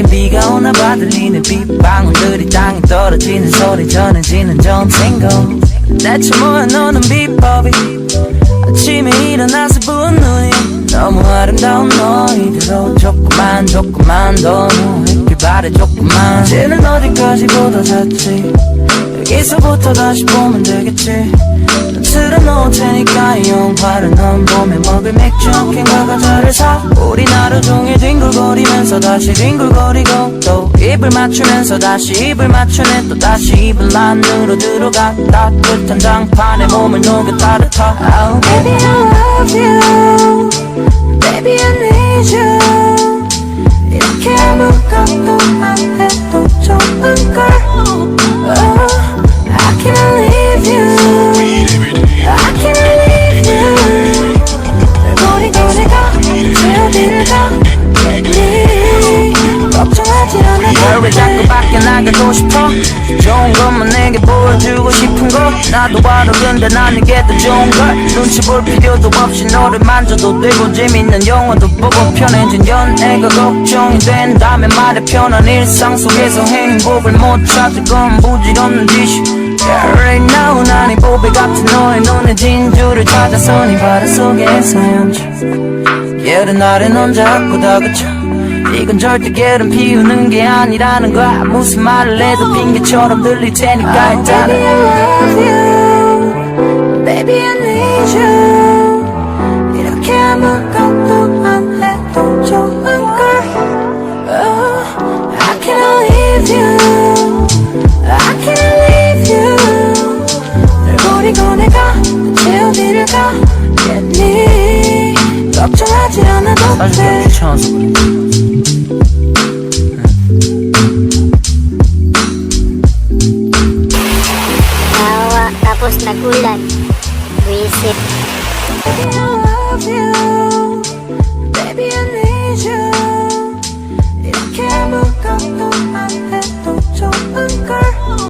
비가 오나 봐 들리는 빗방울들이 땅에 떨어지는 소리 전해지는 전생고 대체 뭐야 너는 비법이 아침에 일어나서 부은 눈이 너무 아름다운 너희들로 조금만 더 누워있길 바래 조금만 이제는 어디까지 보다 잤지 여기서부터 다시 보면 되겠지 넌 틀어놓을 테니까 이 영화를 넌 봄에 먹을 맥주 한 캔과 과자를 사 우린 하루 종일 뒹굴거리면서 다시 뒹굴거리고 또 입을 맞추면서 다시 입을 맞추네 또 다시 입을 안으로 들어가 따뜻한 장판에 몸을 녹여 따뜻하 oh, Baby I love you Baby I need you 이렇게 아무것도 안 해도 좋은걸 oh, I can't leave you I can't leave you 널 버리고 내가 제 어디를 가겠니 걱정하지 않아도 왜 자꾸 밖에 나가고 싶어 좋은 것만 내게 보여주고 싶은 거 나도 알아 근데 난 이게 더 좋은 걸 눈치 볼 필요도 없이 너를 만져도 되고 재밌는 영화도 보고 편해진 연애가 걱정이 된다면 말해 편한 일상 속에서 행복을 못 찾을 건 부질없는 짓이 Yeah, right now 난 이 보배 같은 너의 눈에 진주를 찾아서 네 바다 속에서 헤엄쳐 예른 날엔 혼자 자꾸 다그쳐 이건 절대 게으름 피우는 게 아니라는 거야 무슨 말을 해도 핑계처럼 들릴 테니까 일단은 Baby I love you Baby I need you 이렇게 아무것도 안 해도 좋은걸 oh, I can't leave you I can't leave you 널 버리고 내가 대체 어디를 가겠니 걱정하지 않아도 돼 Tawa tapos nagulan. Visit. Baby I love you Baby I need you 이렇게 아무것도